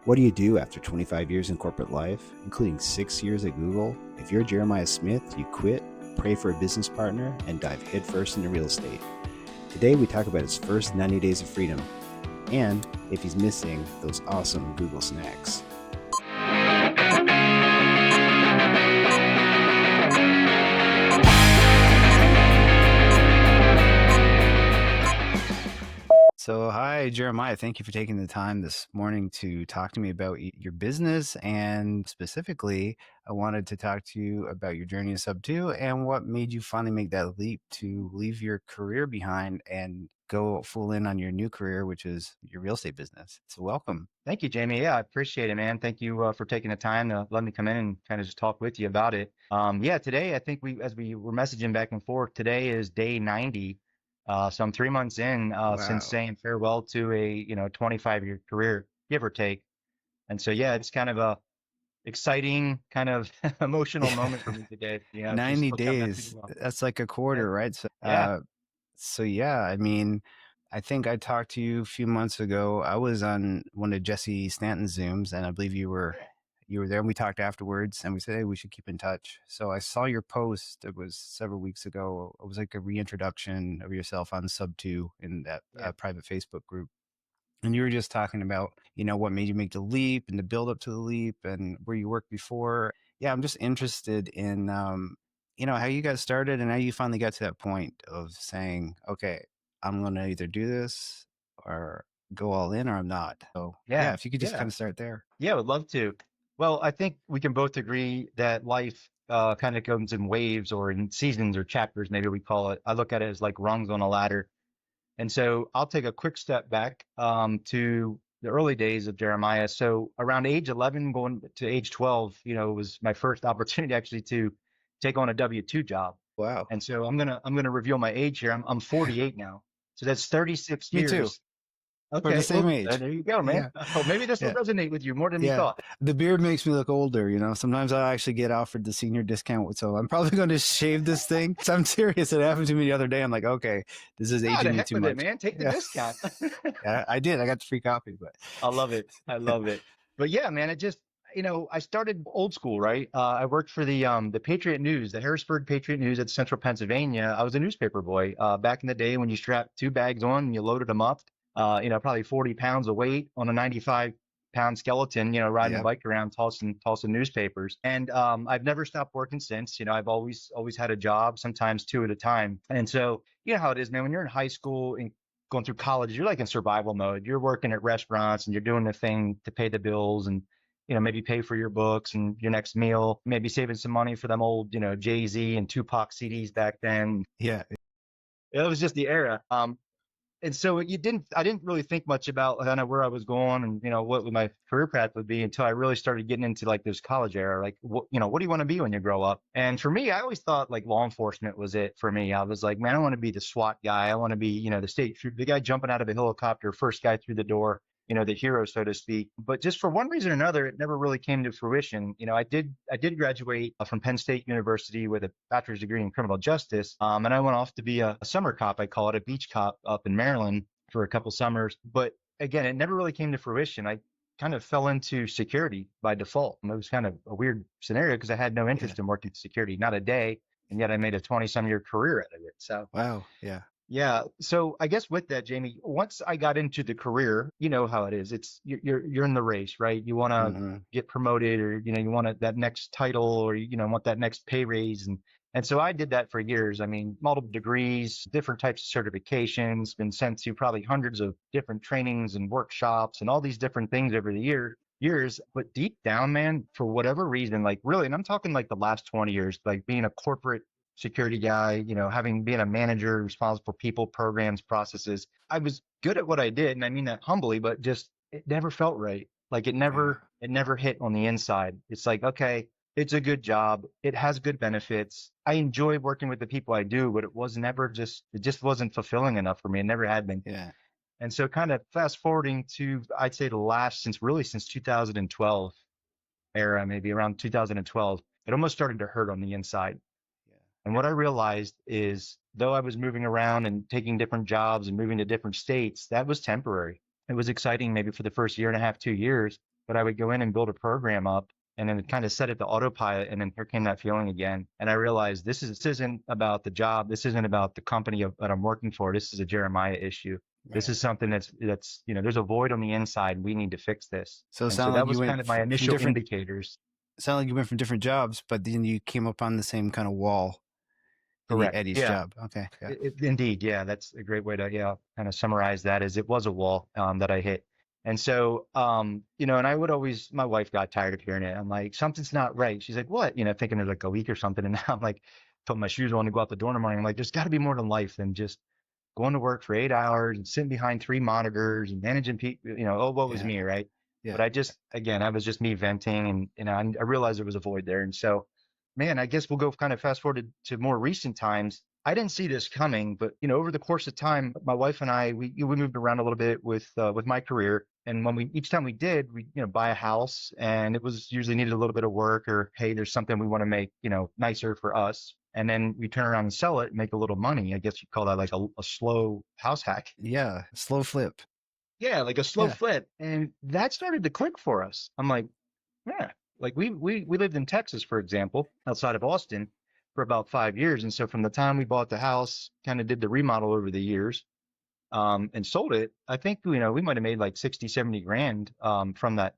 What do you do after 25 years in corporate life, including 6 years at Google? If you're Jeremiah Smith, you quit, pray for a business partner, and dive headfirst into real estate. Today, we talk about his first 90 days of freedom and if he's missing those awesome Google snacks. So, hi, Jeremiah. Thank you for taking the time this morning to talk to me about your business. And specifically, I wanted to talk to you about your journey to Sub 2 and what made you finally make that leap to leave your career behind and go full in on your new career, which is your real estate business. So, welcome. Thank you, Jamie. Yeah, I appreciate it, man. Thank you for taking the time to let me come in and kind of just talk with you about it. Yeah, today I think as we were messaging back and forth, today is day 90. So I'm 3 months in since Wow. saying farewell to a 25-year career, give or take. And so yeah, it's kind of a exciting, kind of emotional moment for me today. Just 90 still coming up to days. That's like a yeah, quarter, right? yeah, So yeah, I mean, I think I talked to you a few months ago. I was on one of Jesse Stanton's Zooms, and I believe you were there, and we talked afterwards, and we said, hey, we should keep in touch. So I saw your post. It was several weeks ago. It was like a reintroduction of yourself on Sub2 in that yeah, private Facebook group. And you were just talking about, what made you make the leap and the build up to the leap and where you worked before. Yeah, I'm just interested in, how you got started and how you finally got to that point of saying, okay, I'm going to either do this or go all in or I'm not. So, yeah, yeah, if you could just yeah. kind of start there. Yeah, I would love to. Well, I think we can both agree that life kind of comes in waves or in seasons or chapters, maybe we call it. I look at it as like rungs on a ladder. And so I'll take a quick step back to the early days of Jeremiah. So around age 11, going to age 12, was my first opportunity actually to take on a W-2 job. Wow. And so I'm gonna reveal my age here. I'm 48 now. So that's 36 Me too. years. We're the Okay, same well, age. there you go, man. Yeah. Oh, maybe this will Yeah. resonate with you more than you Yeah, thought. the beard makes me look older. Sometimes I actually get offered the senior discount, so I'm probably going to shave this thing. So I'm serious. It happened to me the other day. I'm like, okay, this is Ah, aging the me heck too with it, much. man. Take the Yeah, discount. yeah, I did. I got the free copy, but I love it. I love it. But yeah, man, it just, I started old school, right? I worked for the Patriot News, the Harrisburg Patriot News at Central Pennsylvania. I was a newspaper boy back in the day when you strapped two bags on and you loaded them up. Probably 40 pounds of weight on a 95-pound skeleton. Riding a yeah, bike around, tossing newspapers. And I've never stopped working since. I've always had a job, sometimes two at a time. And so you know how it is, man. When you're in high school and going through college, you're like in survival mode. You're working at restaurants and you're doing the thing to pay the bills and maybe pay for your books and your next meal, maybe saving some money for them old, Jay-Z and Tupac CDs back then. yeah, It was just the era. And so I didn't really think much about kind of where I was going and, what my career path would be until I really started getting into like this college era. Like, what do you want to be when you grow up? And for me, I always thought like law enforcement was it for me. I was like, man, I want to be the SWAT guy. I want to be, the state trooper, the guy jumping out of a helicopter, first guy through the door, the hero, so to speak. But just for one reason or another, it never really came to fruition. I did graduate from Penn State University with a bachelor's degree in criminal justice. And I went off to be a summer cop. I call it a beach cop up in Maryland for a couple summers. But again, it never really came to fruition. I kind of fell into security by default. And it was kind of a weird scenario because I had no yeah. interest in working security, not a day. And yet I made a 20-some-year career out of it. So Wow, yeah, yeah. So I guess with that, Jamie, once I got into the career, you know how it is. It's you're in the race, right? You want to hmm get promoted, or you want that next title, or want that next pay raise, and so I did that for years. I mean, multiple degrees, different types of certifications, been sent to probably hundreds of different trainings and workshops, and all these different things over the years. But deep down, man, for whatever reason, like really, and I'm talking like the last 20 years, like being a corporate security guy, having been a manager responsible for people, programs, processes. I was good at what I did, and I mean that humbly, but just it never felt right. Like yeah, it never hit on the inside. It's like, okay, it's a good job. It has good benefits. I enjoy working with the people I do, but it just wasn't fulfilling enough for me. It never had been. yeah, And so kind of fast forwarding to, I'd say since 2012 era, maybe around 2012, it almost started to hurt on the inside. yeah, And what I realized is though I was moving around and taking different jobs and moving to different states, that was temporary. It was exciting maybe for the first year and a half, 2 years. but I would go in and build a program up and then kind of set it to autopilot. And then here came that feeling again. And I realized this isn't about the job. This isn't about the company that I'm working for. This is a Jeremiah issue. This Right. is something that's, there's a void on the inside. We need to fix this. So it And so sounded that like was you kind went of my from initial different. indicators. Sounded like you went from different jobs, but then you came up on the same kind of wall Correct. at each Yeah. job. Okay. Yeah. Indeed, yeah, that's a great way to kind of summarize that. Is it was a wall that I hit, and so and I would always my wife got tired of hearing it. I'm like something's not right. She's like, what? Thinking there's like a leak or something, and I'm like putting my shoes on to go out the door in the morning. I'm like, there's got to be more to life than just going to work for 8 hours and sitting behind three monitors and managing people. Oh, what was Yeah. me, right? Yeah. But I was just me venting, and I realized there was a void there, and so man, I guess we'll go kind of fast forward to more recent times. I didn't see this coming, but over the course of time, my wife and I we moved around a little bit with my career, and when we each time we did, we buy a house, and it was usually needed a little bit of work, or hey, there's something we want to make nicer for us, and then we turn around and sell it, and make a little money. I guess you call that like a slow house hack. Yeah. Slow flip. Yeah, like a slow Yeah. flip, and that started to click for us. I'm like, yeah. Like we lived in Texas, for example, outside of Austin for about 5 years. And so from the time we bought the house, kind of did the remodel over the years, and sold it, I think, we might have made like 60, 70 grand, from that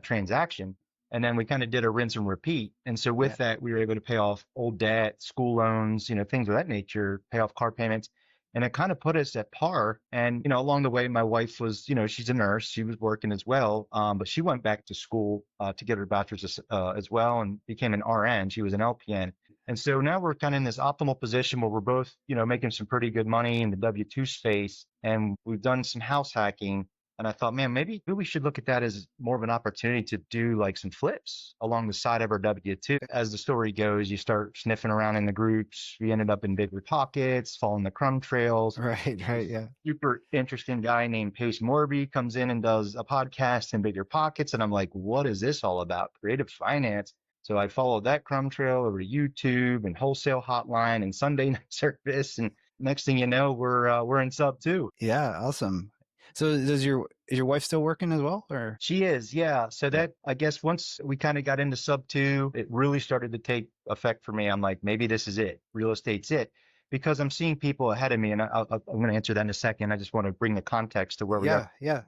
transaction. And then we kind of did a rinse and repeat. And so Yeah. with that, we were able to pay off old debt, school loans, things of that nature, pay off car payments. And it kind of put us at par. And, along the way, my wife was, she's a nurse. She was working as well. But she went back to school, to get her bachelor's, as well, and became an RN. She was an LPN. And so now we're kind of in this optimal position where we're both, making some pretty good money in the W-2 space, and we've done some house hacking. And I thought, man, maybe we should look at that as more of an opportunity to do like some flips along the side of our W-2. As the story goes, you start sniffing around in the groups. We ended up in bigger pockets, following the crumb trails. Right. Right. This Yeah. super interesting guy named Pace Morby comes in and does a podcast in bigger pockets. And I'm like, what is this all about? Creative finance. So I followed that crumb trail over to YouTube and wholesale hotline and Sunday night service. And next thing you know, we're in sub two. Yeah. Awesome. So is your wife still working as well, or? She is, yeah. So Yeah. that, I guess, once we kind of got into sub two, it really started to take effect for me. I'm like, maybe this is it. Real estate's it. Because I'm seeing people ahead of me, and I'm going to answer that in a second. I just want to bring the context to where we are. Yeah. Yeah.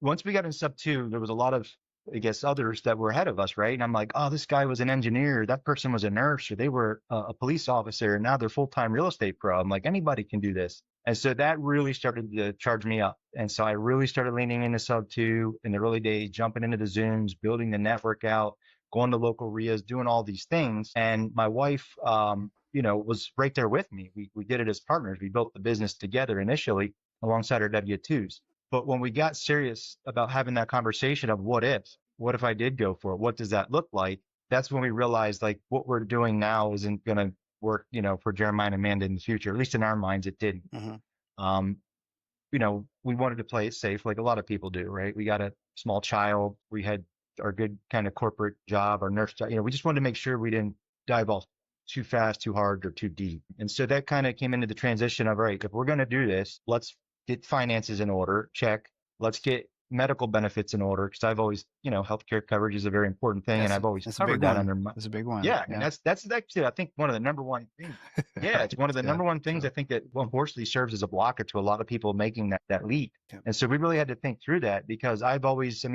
Once we got in sub two, there was a lot of, I guess, others that were ahead of us, right? And I'm like, oh, this guy was an engineer, that person was a nurse, or they were a police officer, and now they're full-time real estate pro. I'm like, anybody can do this. And so that really started to charge me up. And so I really started leaning into sub two in the early days, jumping into the Zooms, building the network out, going to local RIAs, doing all these things. And my wife, was right there with me. We did it as partners. We built the business together initially alongside our W-2s. But when we got serious about having that conversation of what if I did go for it? What does that look like? That's when we realized like what we're doing now isn't going to work, for Jeremiah and Amanda in the future. At least in our minds, it didn't. Hmm. Um, we wanted to play it safe like a lot of people do, right? We got a small child. We had our good kind of corporate job, our nurse job. We just wanted to make sure we didn't dive off too fast, too hard, or too deep. And so that kind of came into the transition of, all right, if we're going to do this, let's get finances in order. Check. Let's get medical benefits in order. Cause I've always, healthcare coverage is a very important thing. And I've always That's a big covered that one. under my, That's a big one. yeah. I mean, Yeah. that's actually, I think one of the number one things. Yeah, it's Right. one of the Yeah. number one things So. I think that, well, unfortunately serves as a blocker to a lot of people making that leap. Yeah. And so we really had to think through that because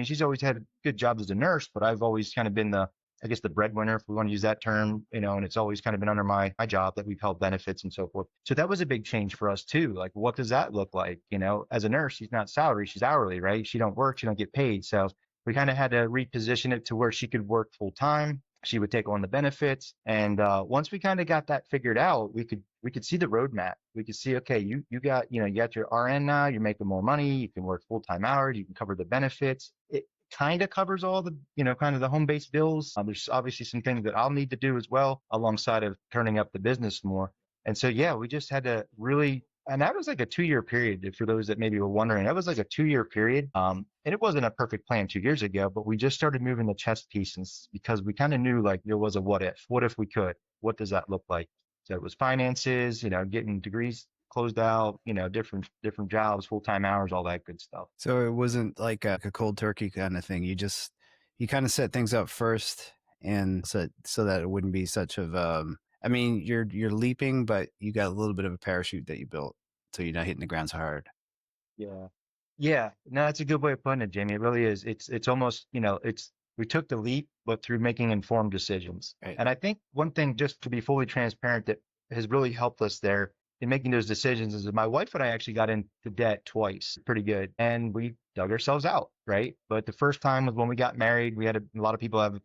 she's always had a good job as a nurse, but I've always kind of been I guess the breadwinner, if we want to use that term, and it's always kind of been under my job that we've held benefits and so forth. So that was a big change for us too. Like, what does that look like? As a nurse, she's not salary, she's hourly, right? She don't work, she don't get paid. So we kind of had to reposition it to where she could work full time. She would take on the benefits. And once we kind of got that figured out, we could see the roadmap. We could see, okay, you got your RN now, you're making more money, you can work full-time hours, you can cover the benefits. It kind of covers all the, kind of the home-based bills. There's obviously some things that I'll need to do as well, alongside of turning up the business more. And so, yeah, we just had to really, and that was like a 2 year period. For those that maybe were wondering, that was like a 2 year period. And it wasn't a perfect plan 2 years ago, but we just started moving the chess pieces because we kind of knew like there was a what if we could, what does that look like? So it was finances, getting degrees. closed out, different jobs, full-time hours, all that good stuff. So it wasn't like a cold turkey kind of thing. You kind of set things up first, and so that it wouldn't be such of I mean, you're leaping, but you got a little bit of a parachute that you built, so you're not hitting the ground so hard. Yeah. Yeah. No, that's a good way of putting it, Jamie. It really is. It's almost, we took the leap, but through making informed decisions. Right. And I think one thing, just to be fully transparent, that has really helped us there in making those decisions is that my wife and I actually got into debt twice, pretty good. And we dug ourselves out, right? But the first time was when we got married. We had a lot of people have,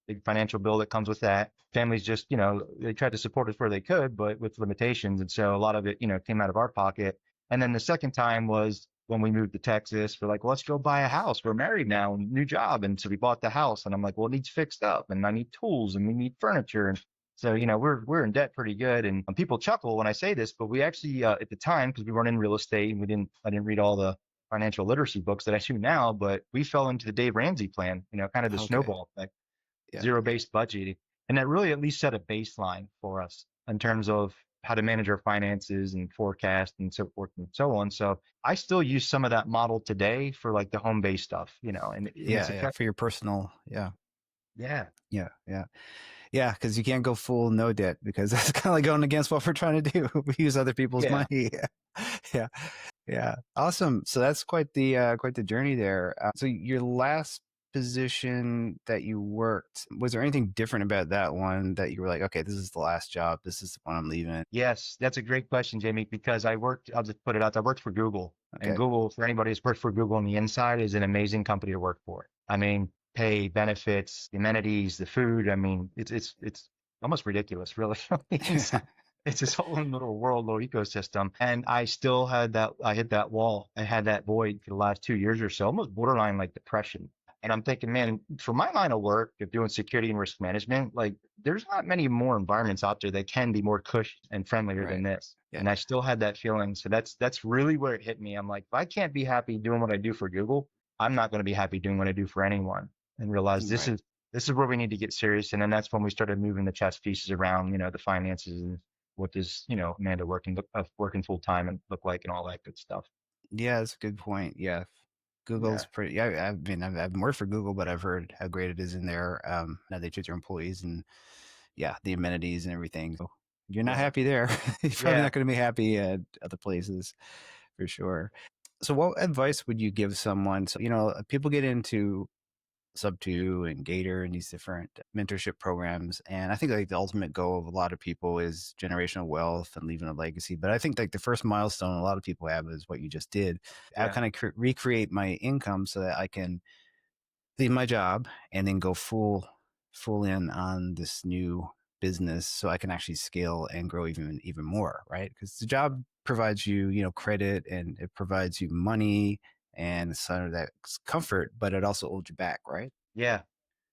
big financial bill that comes with that. Families just, they tried to support us where they could, but with limitations. And so a lot of it, came out of our pocket. And then the second time was when we moved to Texas. We're like, well, let's go buy a house. We're married now, new job. And so we bought the house. And I'm like, well, it needs fixed up and I need tools and we need furniture. And so, we're in debt pretty good. And people chuckle when I say this, but we actually, at the time, because we weren't in real estate and I didn't read all the financial literacy books that I do now, but we fell into the Dave Ramsey plan, kind of the Okay. snowball effect, Yeah. zero-based budgeting. And that really at least set a baseline for us in terms of how to manage our finances and forecast and so forth and so on. So I still use some of that model today for like the home based stuff, and it's Yeah. Yeah. effective. For your personal. Yeah. Yeah. Yeah. Yeah. Yeah. Because you can't go full no debt because that's kind of like going against what we're trying to do. We use other people's Yeah. money. Yeah. Yeah. Awesome. So that's quite the journey there. So your last position that you worked, was there anything different about that one that you were like, okay, this is the last job. This is the one I'm leaving. Yes, that's a great question, Jamie, because I'll just put it out there, I worked for Google. And Okay. Google, for anybody who's worked for Google on the inside, is an amazing company to work for. I mean, pay, benefits, the amenities, the food. I mean, it's almost ridiculous, really. on the inside. It's this whole little world, little ecosystem. And I hit that wall. I had that void for the last 2 years or so, almost borderline like depression. And I'm thinking, man, for my line of work of doing security and risk management, like there's not many more environments out there that can be more cush and friendlier than Right. this. Yeah. And I still had that feeling. So that's really where it hit me. I'm like, if I can't be happy doing what I do for Google, I'm not going to be happy doing what I do for anyone. And realize this Right. is this is where we need to get serious. And then that's when we started moving the chess pieces around, the finances and what does, Amanda working full time and look like and all that good stuff. Yeah, that's a good point. Yeah. Google's Yeah. pretty, yeah. I mean, I've worked for Google, but I've heard how great it is in there. How they treat their employees and yeah, the amenities and everything. So you're not Yeah. happy there. You're probably Yeah. not going to be happy at other places for sure. So, what advice would you give someone? So, people get into Sub 2 and Gator and these different mentorship programs. And I think like the ultimate goal of a lot of people is generational wealth and leaving a legacy. But I think like the first milestone a lot of people have is what you just did. How Yeah. can I recreate my income so that I can leave my job and then go full in on this new business so I can actually scale and grow even more, right? Because the job provides you, credit and it provides you money and sort of that comfort, but it also holds you back, right? Yeah.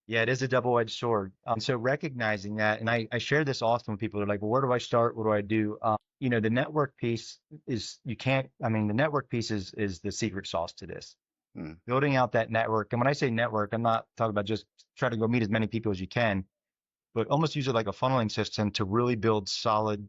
Yeah, it is a double-edged sword. So recognizing that, and I share this often with people. They're like, "Well, where do I start? What do I do?" The network piece is you can't. I mean, the network piece is the secret sauce to this. Mm, Building out that network, and when I say network, I'm not talking about just try to go meet as many people as you can, but almost use it like a funneling system to really build solid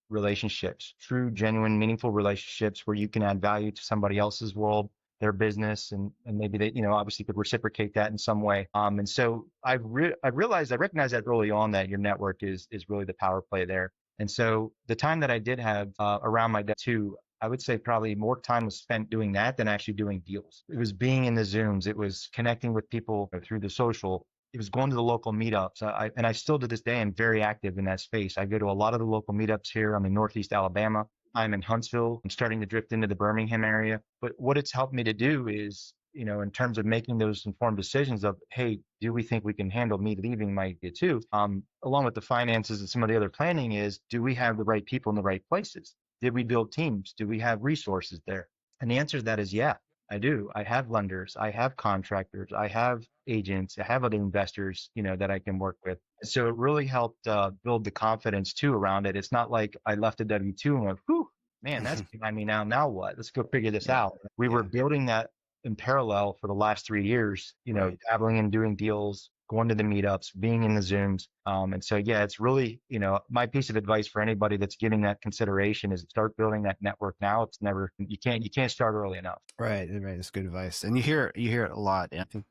relationships, true, genuine, meaningful relationships where you can add value to somebody else's world, their business, and maybe they, obviously could reciprocate that in some way. And so I recognized that early on that your network is really the power play there. And so the time that I did have around my debt too, I would say probably more time was spent doing that than actually doing deals. It was being in the Zooms. It was connecting with people through the social. It was going to the local meetups. And I still to this day am very active in that space. I go to a lot of the local meetups here. I'm in Northeast Alabama. I'm in Huntsville. I'm starting to drift into the Birmingham area. But what it's helped me to do is, in terms of making those informed decisions of, hey, do we think we can handle me leaving my idea too? Along with the finances and some of the other planning is, do we have the right people in the right places? Did we build teams? Do we have resources there? And the answer to that is yeah. I do. I have lenders, I have contractors, I have agents, I have other investors, that I can work with. So it really helped build the confidence too around it. It's not like I left a W-2 and went, whew, man, that's behind me now. Now what? Let's go figure this yeah, out. We were yeah, building that in parallel for the last 3 years, right. dabbling and doing deals. going to the meetups, being in the Zooms. And so, yeah, it's really, my piece of advice for anybody that's giving that consideration is start building that network now. It's never, you can't start early enough. Right, right. It's good advice, and you hear it a lot. And I think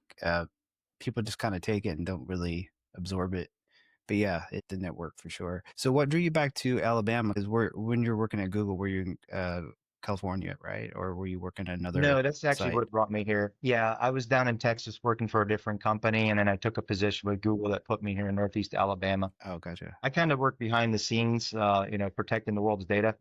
people just kind of take it and don't really absorb it. But yeah, it the network for sure. So what drew you back to Alabama? Because when you're working at Google, were you in California, right? Or were you working at another No, that's actually site? what brought me here. Yeah, I was down in Texas working for a different company, and then I took a position with Google that put me here in Northeast Alabama. Oh, gotcha. I kind of work behind the scenes, protecting the world's data.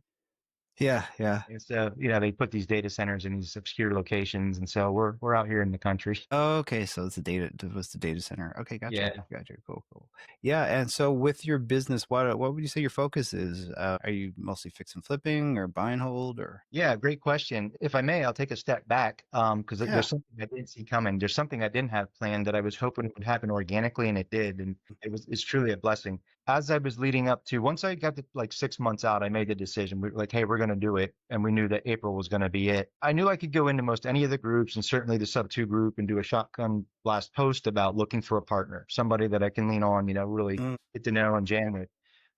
Yeah, yeah. And so, they put these data centers in these obscure locations, and so we're out here in the country. Oh, okay, so it's it was the data center. Okay, gotcha, Yeah. gotcha. Cool, cool. Yeah, and so with your business, what would you say your focus is? Are you mostly fix and flipping or buy and hold or? Yeah, great question. If I may, I'll take a step back because Yeah. there's something I didn't see coming. There's something I didn't have planned that I was hoping would happen organically, and it did, and it's truly a blessing. As I was leading up to, once I got to like 6 months out, I made the decision. We were like, hey, we're going to do it, and we knew that April was going to be it. I knew I could go into most any of the groups, and certainly the sub two group, and do a shotgun blast post about looking for a partner, somebody that I can lean on, really Mm, get to know and jam with.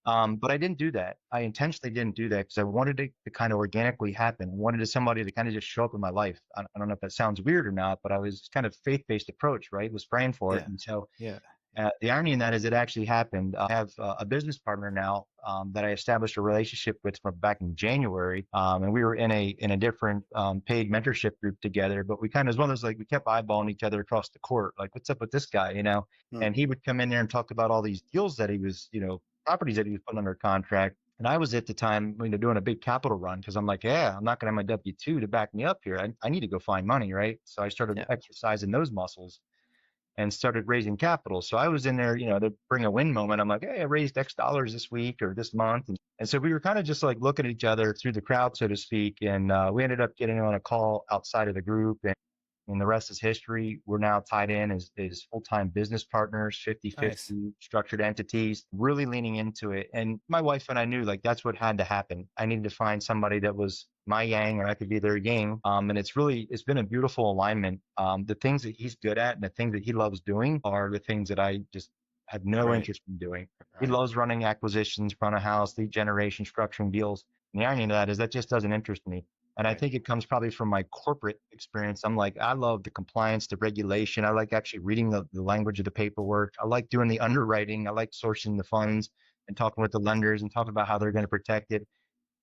But I didn't do that. I intentionally didn't do that because I wanted it to kind of organically happen. I wanted somebody to kind of just show up in my life. I don't know if that sounds weird or not, but I was kind of faith-based approach, right? Was praying for it. yeah, And so yeah. the irony in that is it actually happened. I have a business partner now that I established a relationship with from back in January, and we were in a different paid mentorship group together. But we kind of, as well as like we kept eyeballing each other across the court, like what's up with this guy, Mm, And he would come in there and talk about all these deals that he was, properties that he was putting under contract. And I was at the time, doing a big capital run because I'm like, yeah, I'm not going to have my W-2 to back me up here. I need to go find money, right? So I started yeah, exercising those muscles and started raising capital. So I was in there, to bring a win moment. I'm like, hey, I raised X dollars this week or this month. And so we were kind of just like looking at each other through the crowd, so to speak. And we ended up getting on a call outside of the group. And the rest is history. We're now tied in as full-time business partners, nice. 50-50 structured entities, really leaning into it. And my wife and I knew like that's what had to happen. I needed to find somebody that was my yang or I could be their yang. And it's been a beautiful alignment. The things that he's good at and the things that he loves doing are the things that I just have no Right, interest in doing. He right, loves running acquisitions, front of house, lead generation, structuring deals. And the irony of that is that just doesn't interest me. And I right. think it comes probably from my corporate experience. I'm like, I love the compliance, the regulation. I like actually reading the language of the paperwork. I like doing the underwriting. I like sourcing the funds and talking with the lenders and talking about how they're going to protect it.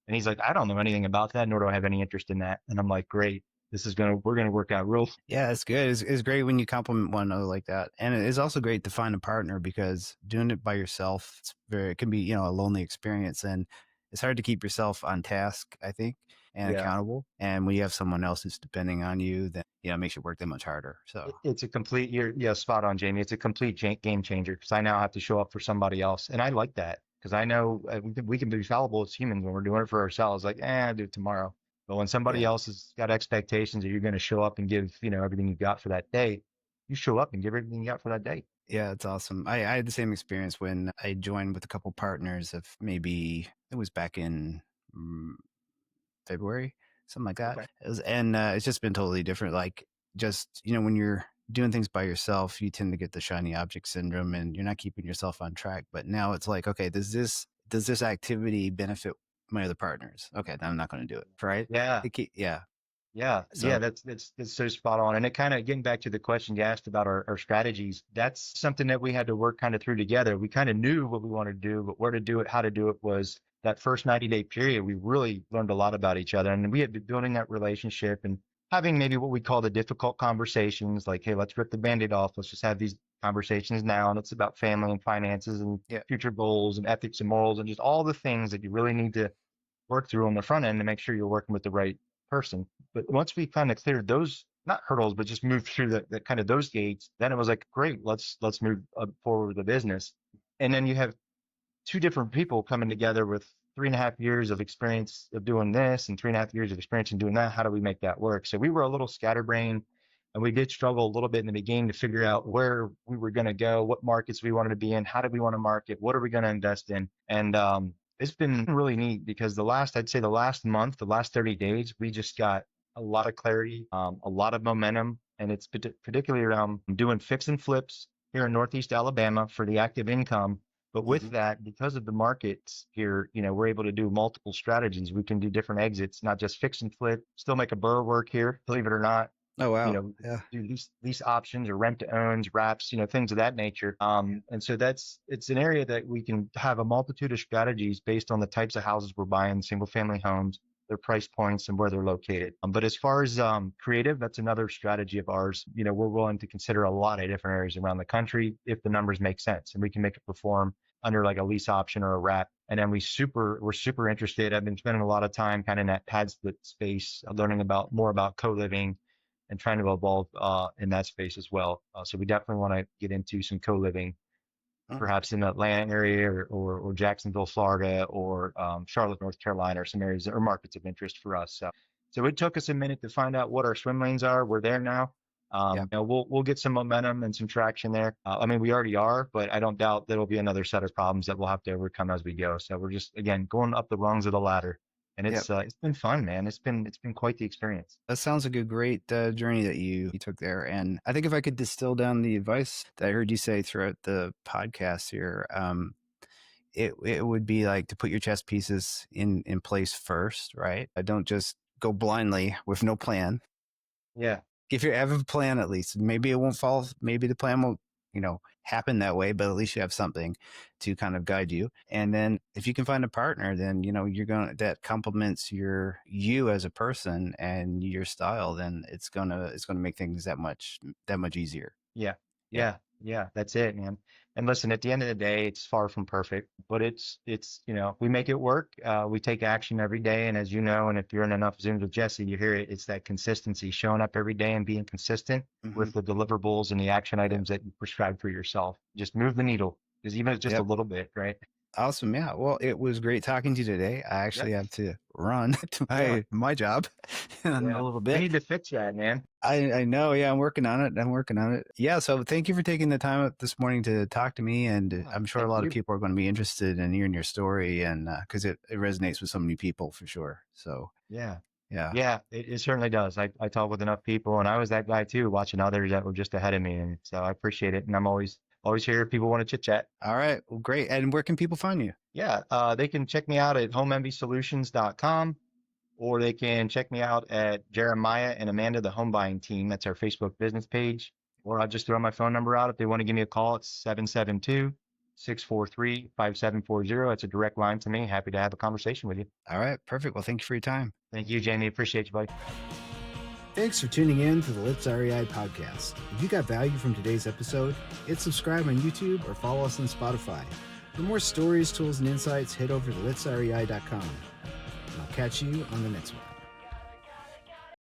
And he's like, I don't know anything about that, nor do I have any interest in that. And I'm like, great. We're going to work out real. Yeah, it's good. It's great when you compliment one another like that, and it is also great to find a partner because doing it by yourself, it can be a lonely experience, and it's hard to keep yourself on task, I think, and Yeah. accountable. And when you have someone else who's depending on you, then it makes your work that much harder. So It's a complete, yeah, spot on, Jamie. It's a complete game changer because I now have to show up for somebody else. And I like that because I know we can be fallible as humans when we're doing it for ourselves. Like, I'll do it tomorrow. But when somebody yeah, else has got expectations that you're going to show up and give, everything you've got for that day, you show up and give everything you got for that day. yeah, it's awesome. I had the same experience when I joined with a couple partners of maybe it was back in mm, February, something like that. Okay. And it's just been totally different. Like, just, when you're doing things by yourself, you tend to get the shiny object syndrome and you're not keeping yourself on track. But now it's like, okay, does this activity benefit my other partners? Okay, then I'm not going to do it. Right. Yeah. Yeah. Yeah, yeah, So, that's so spot on. And it kind of getting back to the question you asked about our strategies, that's something that we had to work kind of through together. We kind of knew what we wanted to do, but where to do it, how to do it was that first 90-day period. We really learned a lot about each other. And we had been building that relationship and having maybe what we call the difficult conversations, like, hey, let's rip the band-aid off. Let's just have these conversations now. And it's about family and finances and yeah. future goals and ethics and morals and just all the things that you really need to work through on the front end to make sure you're working with the right person. But once we kind of cleared those, not hurdles, but just moved through the kind of those gates, then it was like, great, let's move forward with the business. And then you have two different people coming together with 3.5 years of experience of doing this and 3.5 years of experience in doing that. How do we make that work? So we were a little scatterbrained and we did struggle a little bit in the beginning to figure out where we were going to go, what markets we wanted to be in, how do we want to market, what are we going to invest in? And it's been really neat because I'd say the last month, the last 30 days, we just got a lot of clarity, a lot of momentum. And it's particularly around doing fix and flips here in Northeast Alabama for the active income. But with Hmm. that, because of the markets here, we're able to do multiple strategies. We can do different exits, not just fix and flip, still make a burr work here, believe it or not. Oh, You wow. know, Yeah. do lease options or rent to owns, wraps, things of that nature. And so it's an area that we can have a multitude of strategies based on the types of houses we're buying, single family homes, their price points, and where they're located. But as far as creative, that's another strategy of ours. We're willing to consider a lot of different areas around the country if the numbers make sense and we can make it perform under like a lease option or a wrap. And then we're super interested. I've been spending a lot of time kind of in that pad split space, learning about more about co-living and trying to evolve in that space as well. So we definitely want to get into some co-living, Mm. perhaps in the Atlanta area or Jacksonville, Florida, or Charlotte, North Carolina, or some areas or markets of interest for us. So it took us a minute to find out what our swim lanes are. We're there now. Yeah. We'll get some momentum and some traction there. I mean, we already are, but I don't doubt there'll be another set of problems that we'll have to overcome as we go. So we're just again going up the rungs of the ladder, and Yeah. it's been fun, man. It's been quite the experience. That sounds like a great journey that you took there. And I think if I could distill down the advice that I heard you say throughout the podcast here, it would be like to put your chess pieces in place first, right? Don't just go blindly with no plan. Yeah. If you have a plan, at least maybe it won't fall. Maybe the plan won't, happen that way, but at least you have something to kind of guide you. And then if you can find a partner, then you're going that complements you as a person and your style. Then it's gonna make things that much easier. Yeah. Yeah. Yeah. Yeah. That's it, man. And listen, at the end of the day, it's far from perfect, but we make it work. We take action every day. And as you know, and if you're in enough Zooms with Jesse, you hear it. It's that consistency, showing up every day and being consistent Hmm. with the deliverables and the action Yep. items that you prescribe for yourself. Just move the needle, because even if it's just a Yep. little bit, right? Awesome. Yeah. Well, it was great talking to you today. I Yeah. actually have to run to Yeah. my job in Yeah. a little We bit. need to fix that, man. I know. Yeah, I'm working on it. I'm working on it. Yeah. So thank you for taking the time out this morning to talk to me. And Yeah. I'm sure a Thank lot of you. people are going to be interested in hearing your story and because it resonates with so many people for sure. So Yeah. yeah. Yeah, it certainly does. I talk with enough people, and I was that guy too, watching others that were just ahead of me. And so I appreciate it. And I'm always here if people want to chit chat. All right. Well, great. And where can people find you? Yeah, they can check me out at homeenvysolutions.com, or they can check me out at Jeremiah and Amanda, the home buying team. That's our Facebook business page. Or I'll just throw my phone number out if they want to give me a call. It's 772-643-5740. It's a direct line to me. Happy to have a conversation with you. All right. Perfect. Well, thank you for your time. Thank you, Jamie. Appreciate you, buddy. Thanks for tuning in to the Let's REI podcast. If you got value from today's episode, hit subscribe on YouTube or follow us on Spotify. For more stories, tools, and insights, head over to letsrei.com. And I'll catch you on the next one.